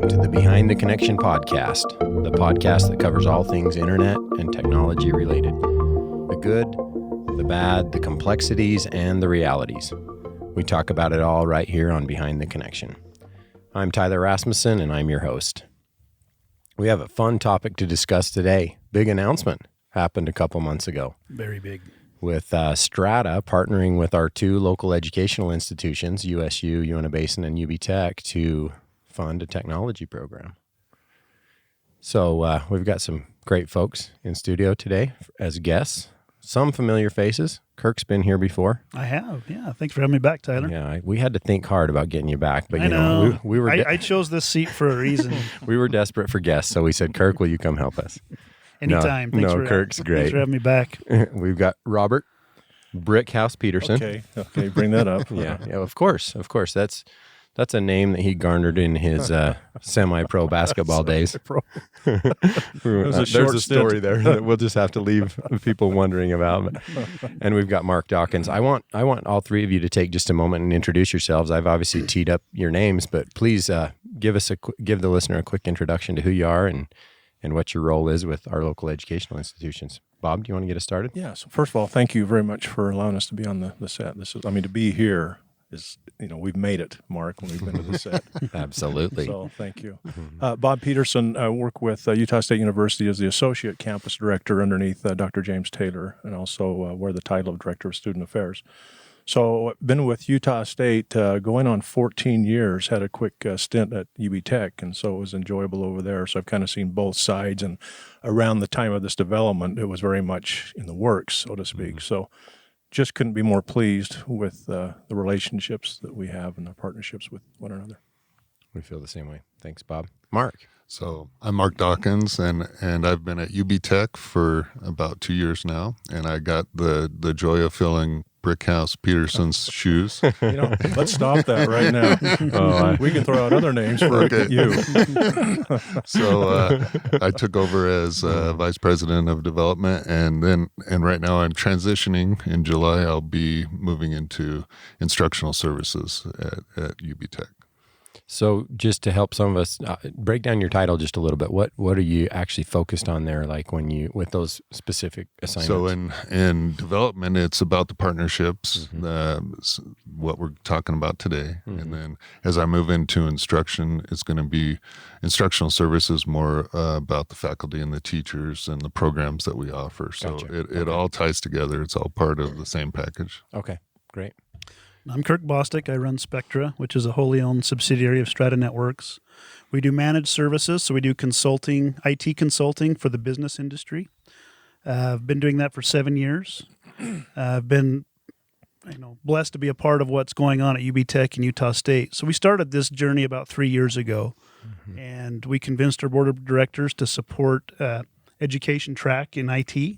to the Behind the Connection podcast, the podcast that covers all things internet and technology related. The good, the bad, the complexities, and the realities. We talk about it all right here on Behind the Connection. I'm Tyler Rasmussen, and I'm your host. We have a fun topic to discuss today. Big announcement happened a couple months ago. Very big. With STRATA partnering with our two local educational institutions, USU-Uintah Basin and UBTech, to fund a technology program. So we've got some great folks in studio today as guests. Some familiar faces. Kirk's been here before. I have, yeah. Thanks for having me back, Tyler. Yeah, we had to think hard about getting you back, but we were. I chose this seat for a reason. We were desperate for guests, so we said, "Kirk, will you come help us?" Anytime. Kirk's great. Thanks for having me back. We've got Robert Brickhouse Peterson. Okay, bring that up. yeah, of course. That's a name that he garnered in his semi-pro basketball days. There's a story there that we'll just have to leave people wondering about. And we've got Mark Dockins. I want all three of you to take just a moment and introduce yourselves. I've obviously teed up your names, but please give the listener a quick introduction to who you are and what your role is with our local educational institutions. Bob, do you want to get us started? Yeah. So first of all, thank you very much for allowing us to be on the set. To be here is, we've made it, Mark, when we've been to the set. Absolutely. So thank you. Bob Peterson, I work with Utah State University as the Associate Campus Director underneath Dr. James Taylor, and also wear the title of Director of Student Affairs. So I've been with Utah State going on 14 years, had a quick stint at UBTech, and so it was enjoyable over there. So I've kind of seen both sides, and around the time of this development, it was very much in the works, so to speak. Mm-hmm. So just couldn't be more pleased with the relationships that we have and the partnerships with one another. We feel the same way. Thanks, Bob. Mark. So I'm Mark Dockins, and I've been at UBTech for about 2 years now, and I got the joy of filling Brickhouse Peterson's shoes. Let's stop that right now. We can throw out other names for you. So I took over as Vice President of Development, and right now I'm transitioning. In July, I'll be moving into instructional services at UBTech. So just to help some of us break down your title just a little bit, what are you actually focused on there, like with those specific assignments? So in development, it's about the partnerships, what we're talking about today. Mm-hmm. And then as I move into instruction, it's going to be instructional services, more about the faculty and the teachers and the programs that we offer. So Gotcha. It all ties together. It's all part of the same package. Okay, great. I'm Kirk Bostick. I run Spectra, which is a wholly owned subsidiary of STRATA Networks. We do managed services, so we do consulting, IT consulting for the business industry. I've been doing that for 7 years. I've been blessed to be a part of what's going on at UBTech and Utah State. So we started this journey about 3 years ago, and we convinced our board of directors to support education track in IT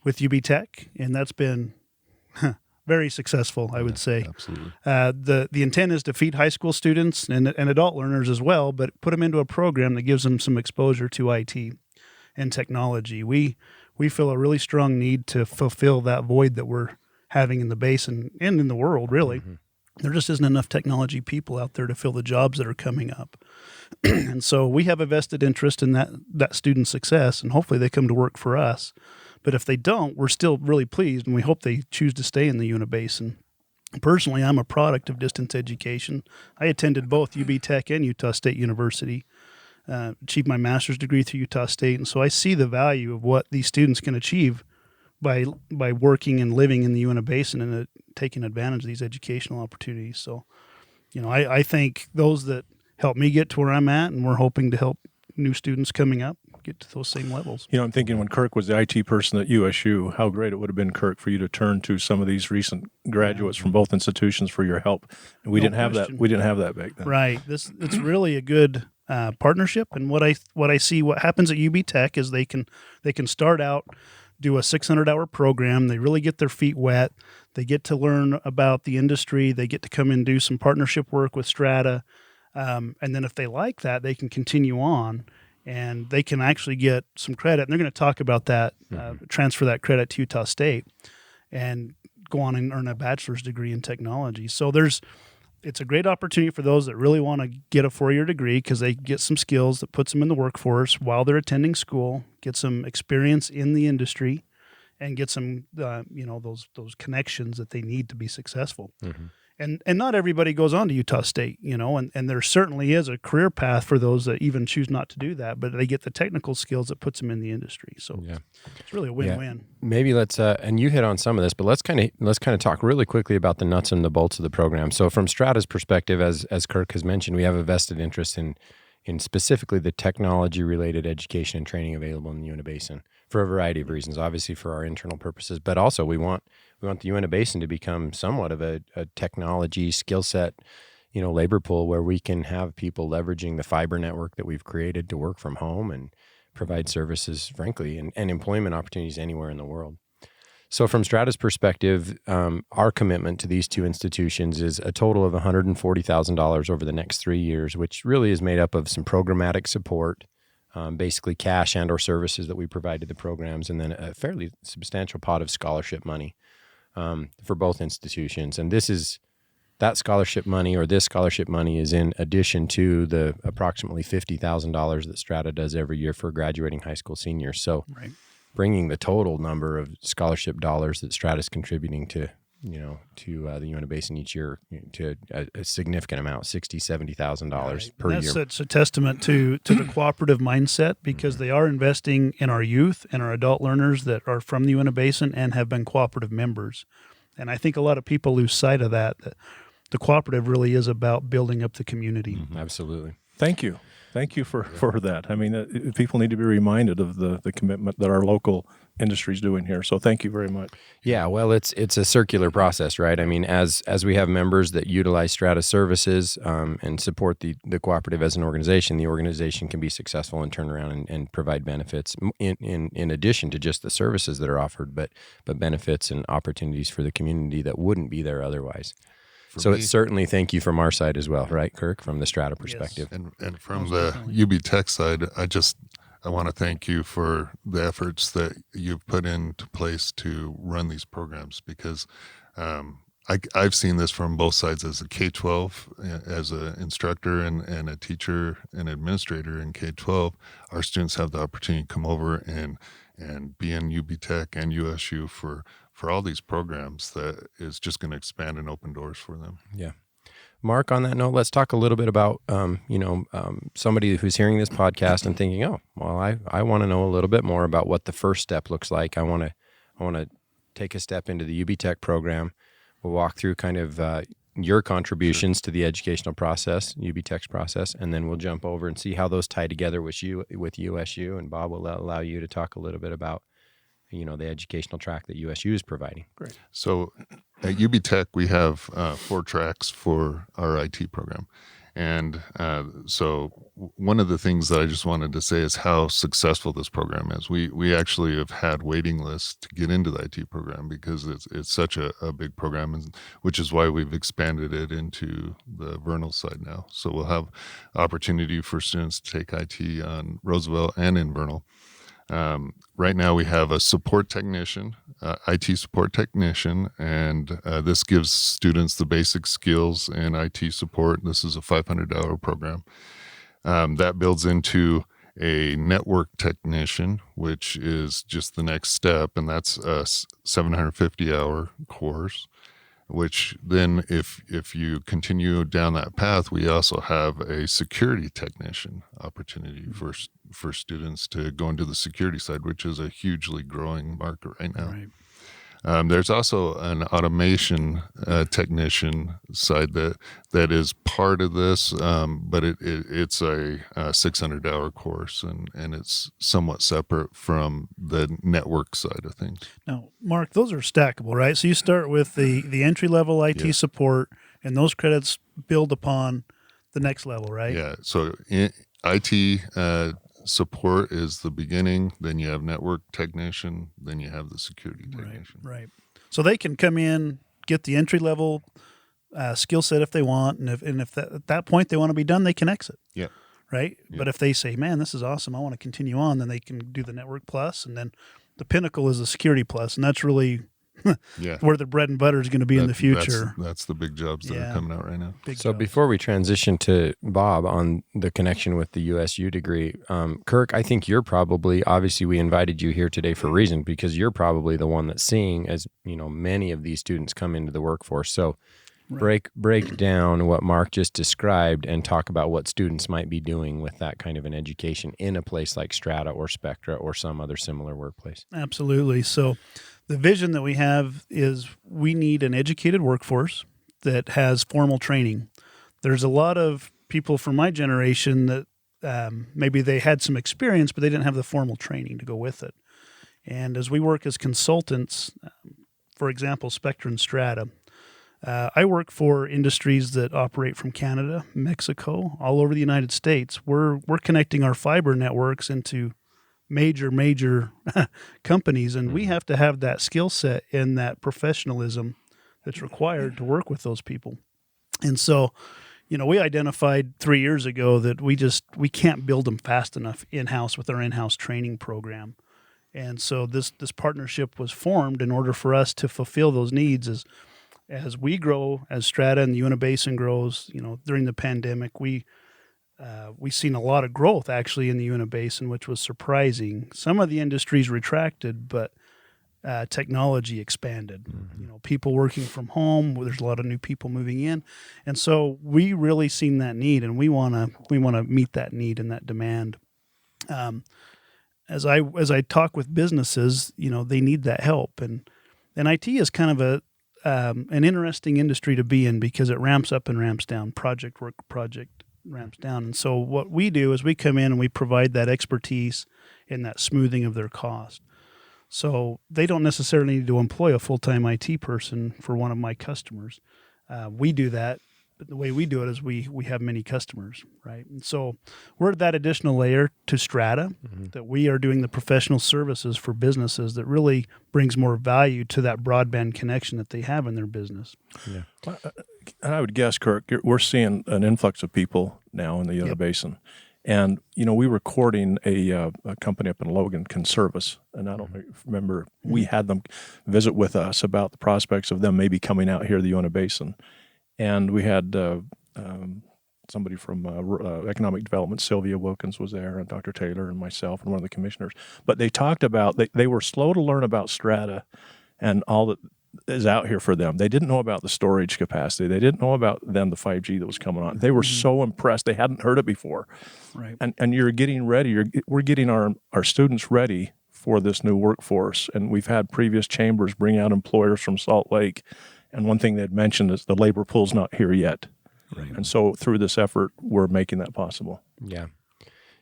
with UBTech, and that's been very successful, I would say. Absolutely. The intent is to feed high school students and adult learners as well, but put them into a program that gives them some exposure to IT and technology. We feel a really strong need to fulfill that void that we're having in the basin and in the world, really. Mm-hmm. There just isn't enough technology people out there to fill the jobs that are coming up. And so we have a vested interest in that student success, and hopefully they come to work for us. But if they don't, we're still really pleased, and we hope they choose to stay in the Uintah Basin. Personally, I'm a product of distance education. I attended both UBTech and Utah State University, achieved my master's degree through Utah State, and so I see the value of what these students can achieve by working and living in the Uintah Basin and taking advantage of these educational opportunities. So, I think those that help me get to where I'm at, and we're hoping to help new students coming up get to those same levels. I'm thinking when Kirk was the IT person at USU, how great it would have been, Kirk, for you to turn to some of these recent graduates from both institutions for your help. And we didn't have that. We didn't have that back then. Right. It's really a good partnership. And what I see, what happens at UBTech is they can start out, do a 600-hour program. They really get their feet wet. They get to learn about the industry. They get to come and do some partnership work with STRATA. And then if they like that, they can continue on. And they can actually get some credit. And they're going to talk about that, transfer that credit to Utah State and go on and earn a bachelor's degree in technology. So there's it's a great opportunity for those that really want to get a 4-year degree because they get some skills that puts them in the workforce while they're attending school, get some experience in the industry, and get some those connections that they need to be successful. Mm-hmm. And not everybody goes on to Utah State, and there certainly is a career path for those that even choose not to do that, but they get the technical skills that puts them in the industry. So it's really a win-win. Yeah. Maybe let's and you hit on some of this, but let's kind of talk really quickly about the nuts and the bolts of the program. So from Strata's perspective, as Kirk has mentioned, we have a vested interest in specifically the technology-related education and training available in the Uintah Basin for a variety of reasons. Obviously, for our internal purposes, but also we want the Uintah Basin to become somewhat of a technology skill set, labor pool where we can have people leveraging the fiber network that we've created to work from home and provide services, frankly, and employment opportunities anywhere in the world. So from Strata's perspective, our commitment to these two institutions is a total of $140,000 over the next 3 years, which really is made up of some programmatic support, basically cash and or services that we provide to the programs, and then a fairly substantial pot of scholarship money for both institutions. And this scholarship money is in addition to the approximately $50,000 that Strata does every year for graduating high school seniors. So bringing the total number of scholarship dollars that Strata is contributing to the Uintah Basin each year to a significant amount, $60,000, $70,000 per year. That's a testament to the cooperative mindset because they are investing in our youth and our adult learners that are from the Uintah Basin and have been cooperative members. And I think a lot of people lose sight of that the cooperative really is about building up the community. Mm-hmm. Absolutely. Thank you. Thank you for that. I mean, people need to be reminded of the commitment that our local industry is doing here. So thank you very much. Yeah, well, it's a circular process, right? I mean, as we have members that utilize Strata services and support the cooperative as an organization, the organization can be successful and turn around and provide benefits in addition to just the services that are offered, but benefits and opportunities for the community that wouldn't be there otherwise. So it's certainly thank you from our side as well, right, Kirk, from the Strata perspective. Yes. And from the UBTech side, I want to thank you for the efforts that you've put into place to run these programs because I've seen this from both sides as a K-12, as an instructor and a teacher and administrator in K-12. Our students have the opportunity to come over and be in UBTech and USU for all these programs that is just going to expand and open doors for them. Yeah. Mark, on that note, let's talk a little bit about, somebody who's hearing this podcast and thinking, oh, well, I want to know a little bit more about what the first step looks like. I want to take a step into the UBTech program. We'll walk through kind of your contributions to the educational process, UBTech's process, and then we'll jump over and see how those tie together with USU, and Bob will allow you to talk a little bit about the educational track that USU is providing. Great. So at UBTech, we have 4 tracks for our IT program. And so one of the things that I just wanted to say is how successful this program is. We actually have had waiting lists to get into the IT program because it's such a big program, which is why we've expanded it into the Vernal side now. So we'll have opportunity for students to take IT on Roosevelt and in Vernal. Right now we have a support technician, IT support technician, and this gives students the basic skills in IT support. This is a $500 program. That builds into a network technician, which is just the next step, and that's a 750-hour course. Which then, if you continue down that path, we also have a security technician opportunity for students to go into the security side, which is a hugely growing market right now. Right. There's also an automation technician side that is part of this, but it's a 600-hour course, and it's somewhat separate from the network side of things. Now, Mark, those are stackable, right? So you start with the entry-level IT support, and those credits build upon the next level, right? Yeah, so IT support is the beginning, then you have network technician, then you have the security technician. Right. So they can come in, get the entry level skill set if they want, and if at that point they want to be done, they can exit. Yeah. Right. Yeah. But if they say, "Man, this is awesome, I want to continue on," then they can do the network plus, and then the pinnacle is the security plus, and that's really where the bread and butter is going to be in the future. That's the big jobs that are coming out right now. So before we transition to Bob on the connection with the USU degree, Kirk, I think you're probably, obviously we invited you here today for a reason, because you're probably the one that's seeing, as you know, many of these students come into the workforce. So break down what Mark just described and talk about what students might be doing with that kind of an education in a place like Strata or Spectra or some other similar workplace. Absolutely. So the vision that we have is we need an educated workforce that has formal training. There's a lot of people from my generation that maybe they had some experience, but they didn't have the formal training to go with it. And as we work as consultants, for example, Spectra and Strata, I work for industries that operate from Canada, Mexico, all over the United States. We're connecting our fiber networks into major companies, and we have to have that skill set and that professionalism that's required to work with those people. And so, you know, we identified 3 years ago that we can't build them fast enough in-house with our in-house training program. And so this partnership was formed in order for us to fulfill those needs as we grow, as Strata and the Uintah Basin grows. You know, during the pandemic, we've seen a lot of growth actually in the Uintah Basin, which was surprising. Some of the industries retracted, but technology expanded. You know, people working from home. There's a lot of new people moving in, and so we really seen that need, and we wanna meet that need and that demand. As I talk with businesses, you know, they need that help, and IT is kind of an interesting industry to be in because it ramps up and ramps down. Project ramps down. And so what we do is we come in and we provide that expertise in that smoothing of their cost. So they don't necessarily need to employ a full-time IT person for one of my customers. We do that, but the way we do it is we have many customers, right? And so we're at that additional layer to Strata, that we are doing the professional services for businesses that really brings more value to that broadband connection that they have in their business. Yeah. And I would guess, Kirk, we're seeing an influx of people now in the Uintah Basin. And, you know, we were courting a company up in Logan, Conservice, and I don't remember, we had them visit with us about the prospects of them maybe coming out here to the Uintah Basin. And we had somebody from Economic Development, Sylvia Wilkins was there, and Dr. Taylor and myself and one of the commissioners. But they talked about, they were slow to learn about Strata and all that is out here for them. They didn't know about the storage capacity. They didn't know about then the 5G that was coming on. They were so impressed. They hadn't heard it before. Right. And you're getting ready. We're getting our students ready for this new workforce. And we've had previous chambers bring out employers from Salt Lake. And one thing they'd mentioned is the labor pool's not here yet. Right. And so through this effort, we're making that possible. Yeah.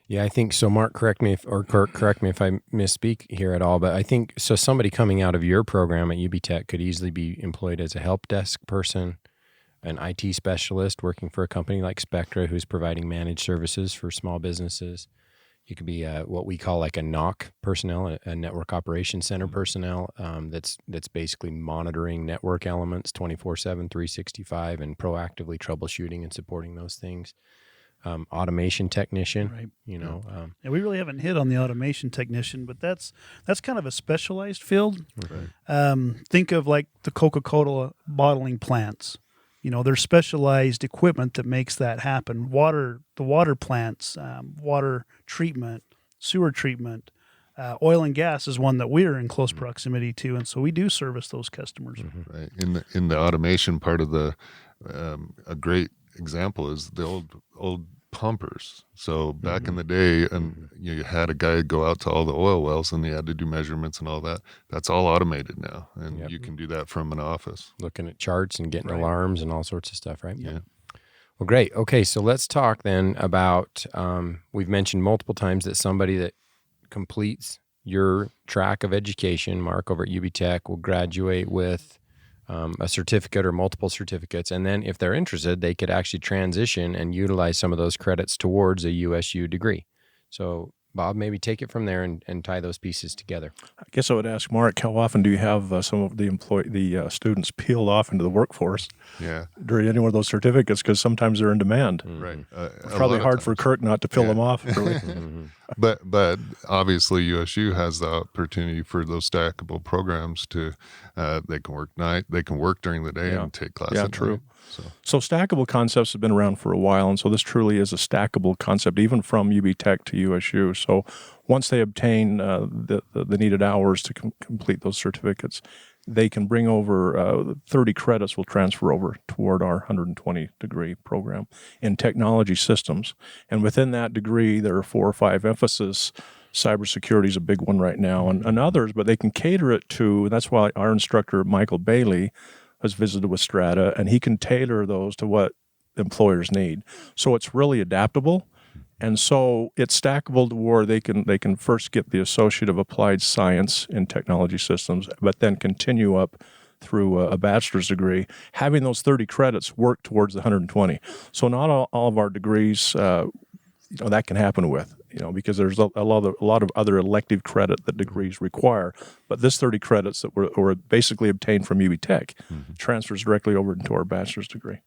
Yeah, I think so. Mark, correct me Kirk, correct me if I misspeak here at all, but I think so. Somebody coming out of your program at UBTech could easily be employed as a help desk person, an IT specialist working for a company like Spectra, who's providing managed services for small businesses. You could be what we call like a NOC personnel, a network operations center personnel. That's basically monitoring network elements 24/7, 365, and proactively troubleshooting and supporting those things. Automation technician, right. You know. And we really haven't hit on the automation technician, but that's kind of a specialized field. Right. Think of like the Coca-Cola bottling plants. You know, there's specialized equipment that makes that happen. The water plants, water treatment, sewer treatment, oil and gas is one that we're in close proximity to, and so we do service those customers. Right. In the automation part of the a great example is the old pumpers. So back in the day, and you had a guy go out to all the oil wells and they had to do measurements and all that. That's all automated now, and you can do that from an office. Looking at charts and getting alarms and all sorts of stuff, right? Yeah. Well, great. Okay, so let's talk then about, we've mentioned multiple times that somebody that completes your track of education, Mark, over at UBTech, will graduate with a certificate or multiple certificates. And then if they're interested, they could actually transition and utilize some of those credits towards a USU degree. So Bob, maybe take it from there and tie those pieces together. I guess I would ask Mark, how often do you have some of the students peeled off into the workforce during any one of those certificates? Because sometimes they're in demand. Right. It's probably hard for Kirk not to peel them off. Really. But obviously USU has the opportunity for those stackable programs to they can work night, they can work during the day and take classes. Yeah, true. So stackable concepts have been around for a while, and so this truly is a stackable concept, even from UBTech to USU. So once they obtain the needed hours to complete those certificates, they can bring over 30 credits will transfer over toward our 120-degree program in technology systems. And within that degree, there are 4 or 5 emphasis. Cybersecurity is a big one right now, and others, but they can cater it to, and that's why our instructor, Michael Bailey, has visited with Strata, and he can tailor those to what employers need. So it's really adaptable, and so it's stackable to where they can first get the Associate of Applied Science in Technology Systems, but then continue up through a bachelor's degree, having those 30 credits work towards the 120. So not all of our degrees, that can happen with. Because there's a lot of other elective credit that degrees require. But this 30 credits that were basically obtained from UBTech transfers directly over into our bachelor's degree.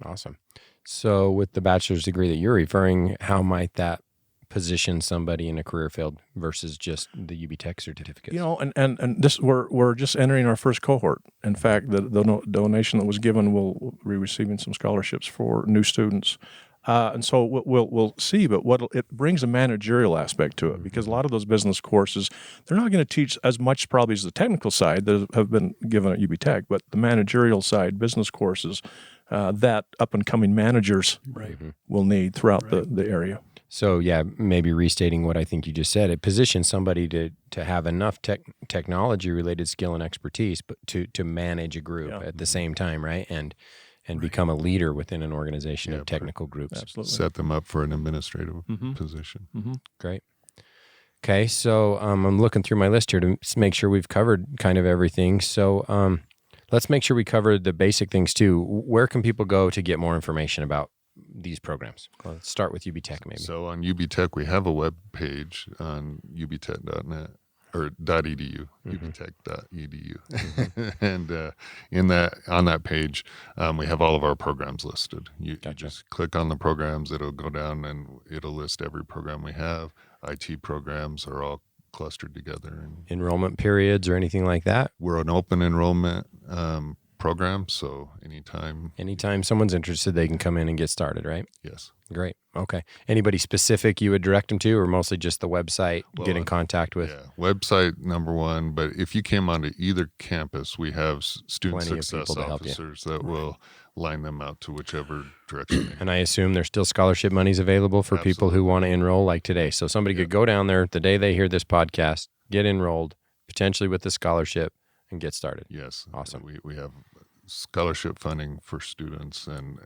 Awesome. So with the bachelor's degree that you're referring, how might that position somebody in a career field versus just the UBTech certificates? And this we're just entering our first cohort. In fact, the donation that was given will be receiving some scholarships for new students. And so we'll see, but it brings a managerial aspect to it, because a lot of those business courses, they're not going to teach as much probably as the technical side that have been given at UBTech, but the managerial side, business courses, that up-and-coming managers will need throughout the area. So, yeah, maybe restating what I think you just said, it positions somebody to have enough technology-related skill and expertise, but to manage a group at the same time, right? And become a leader within an organization of technical groups. Absolutely. Set them up for an administrative position. Great. Okay, so I'm looking through my list here to make sure we've covered kind of everything. So let's make sure we cover the basic things too. Where can people go to get more information about these programs? Let's start with UBTech maybe. So on UBTech, we have a web page on ubtech.net. Or .edu, ubtech.edu, and on that page, we have all of our programs listed. You just click on the programs; it'll go down and it'll list every program we have. IT programs are all clustered together. Enrollment periods or anything like that? We're an open enrollment program, so anytime someone's interested, they can come in and get started, right? Yes. Great. Okay. Anybody specific you would direct them to, or mostly just the website, get in contact with? Yeah, website number one, but if you came onto either campus, we have student success officers that will line them out to whichever direction. And I assume there's still scholarship monies available for people who want to enroll like today. So somebody could go down there the day they hear this podcast, get enrolled, potentially with the scholarship, and get started. Yes. Awesome. We have scholarship funding for students, and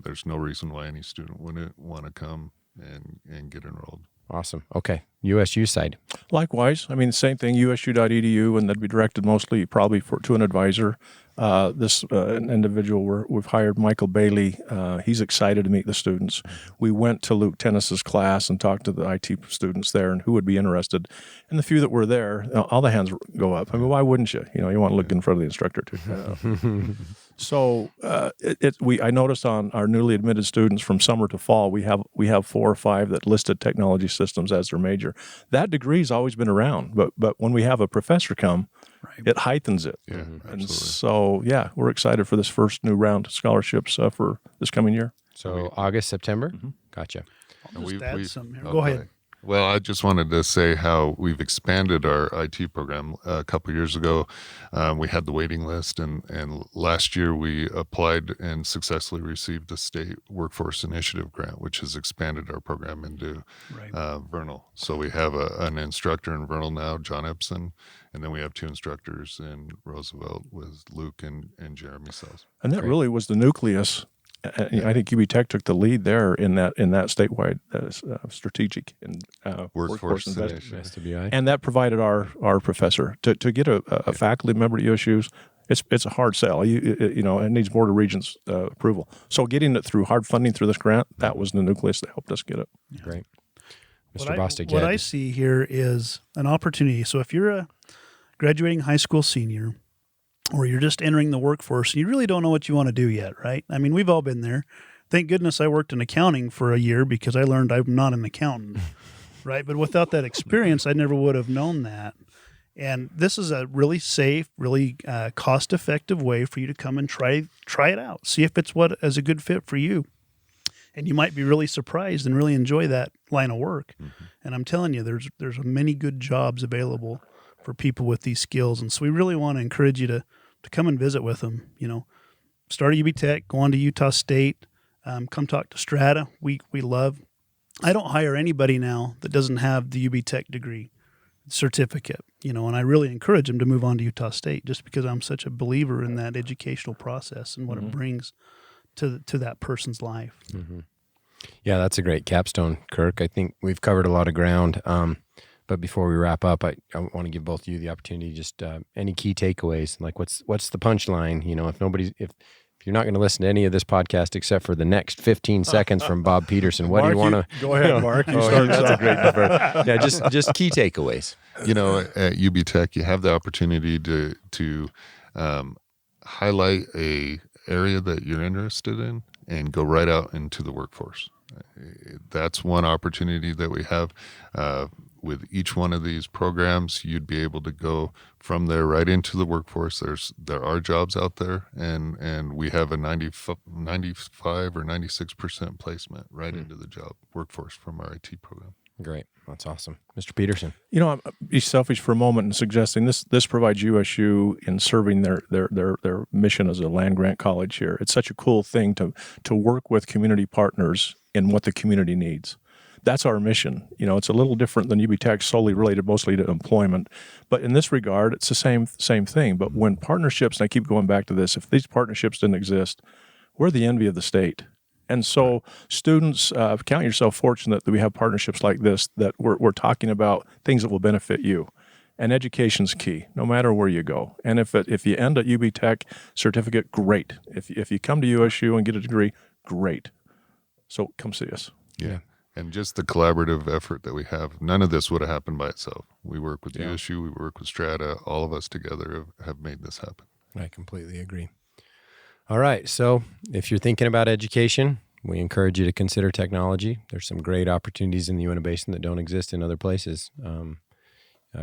there's no reason why any student wouldn't want to come and get enrolled. Awesome. Okay. USU side. Likewise. I mean, same thing, usu.edu, and that'd be directed mostly probably to an advisor. This individual we've hired, Michael Bailey. He's excited to meet the students. We went to Luke Tennis's class and talked to the IT students there and who would be interested. And the few that were there, all the hands go up. I mean, why wouldn't you? You want to look in front of the instructor too. So I noticed on our newly admitted students from summer to fall, we have 4 or 5 that listed technology systems as their major. That degree's always been around, but when we have a professor come, it heightens it. Yeah, and so we're excited for this first new round of scholarships for this coming year. So August, September. Gotcha. I'll just add something here. Go ahead. Well, I just wanted to say how we've expanded our IT program. A couple of years ago, we had the waiting list, and last year we applied and successfully received the State Workforce Initiative Grant, which has expanded our program into Vernal. So we have an instructor in Vernal now, John Epson, and then we have 2 instructors in Roosevelt with Luke and Jeremy Sells. And that really was the nucleus. I think UBTech took the lead there in that statewide strategic and workforce investment, SWI. and that provided our professor to get a faculty member at USU's. It's a hard sell. It needs Board of Regents approval. So getting it through hard funding through this grant, that was the nucleus that helped us get it. Great. Mr. Bostick. What I see here is an opportunity. So if you're a graduating high school senior, or you're just entering the workforce and you really don't know what you want to do yet, right? I mean, we've all been there. Thank goodness I worked in accounting for a year because I learned I'm not an accountant, right? But without that experience, I never would have known that. And this is a really safe, really cost-effective way for you to come and try it out. See if it's what is a good fit for you. And you might be really surprised and really enjoy that line of work. Mm-hmm. And I'm telling you, there's many good jobs available for people with these skills. And so we really want to encourage you to come and visit with them. You know, start at UBTech, go on to Utah State, come talk to STRATA. We love. I don't hire anybody now that doesn't have the UBTech degree certificate, you know, and I really encourage them to move on to Utah State just because I'm such a believer in that educational process and what it brings to that person's life. Mm-hmm. Yeah, that's a great capstone, Kirk. I think we've covered a lot of ground. But before we wrap up, I want to give both of you the opportunity, just any key takeaways, like what's the punchline? You know, if you're not going to listen to any of this podcast except for the next 15 seconds from Bob Peterson, what Mark, do you want to go ahead, Mark? That's a great defer. Yeah, just key takeaways. You know, at UBTech, you have the opportunity to highlight a area that you're interested in and go right out into the workforce. That's one opportunity that we have. With each one of these programs, you'd be able to go from there right into the workforce. There are jobs out there, and we have a 95 or 96% placement right into the job workforce from our IT program. Great. That's awesome. Mr. Peterson. You know, I'll be selfish for a moment in suggesting this provides USU in serving their mission as a land-grant college here. It's such a cool thing to work with community partners in what the community needs. That's our mission. You know, it's a little different than UBTech, solely related mostly to employment. But in this regard, it's the same thing. But when partnerships, and I keep going back to this, if these partnerships didn't exist, we're the envy of the state. And so students, count yourself fortunate that we have partnerships like this, that we're talking about things that will benefit you. And education's key, no matter where you go. And if you end at UBTech certificate, great. If you come to USU and get a degree, great. So come see us. Yeah. And just the collaborative effort that we have, none of this would have happened by itself. We work with USU, we work with STRATA, all of us together have made this happen. I completely agree. All right, so if you're thinking about education, we encourage you to consider technology. There's some great opportunities in the Uintah Basin that don't exist in other places.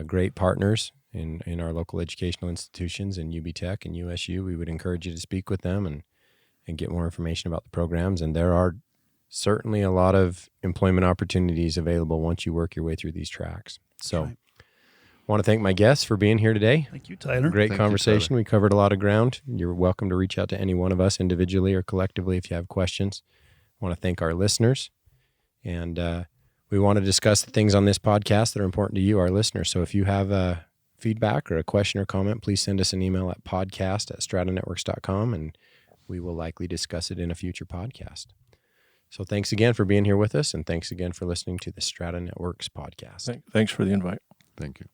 Great partners in our local educational institutions in UBTech and USU. We would encourage you to speak with them and get more information about the programs. And there are certainly a lot of employment opportunities available once you work your way through these tracks. So I want to thank my guests for being here today. Thank you, Tyler. Great conversation. We covered a lot of ground. You're welcome to reach out to any one of us individually or collectively if you have questions. I want to thank our listeners. And we want to discuss the things on this podcast that are important to you, our listeners. So if you have feedback or a question or comment, please send us an email at podcast@stratanetworks.com, and we will likely discuss it in a future podcast. So thanks again for being here with us, and thanks again for listening to the STRATA Networks podcast. Thanks for the invite. Thank you.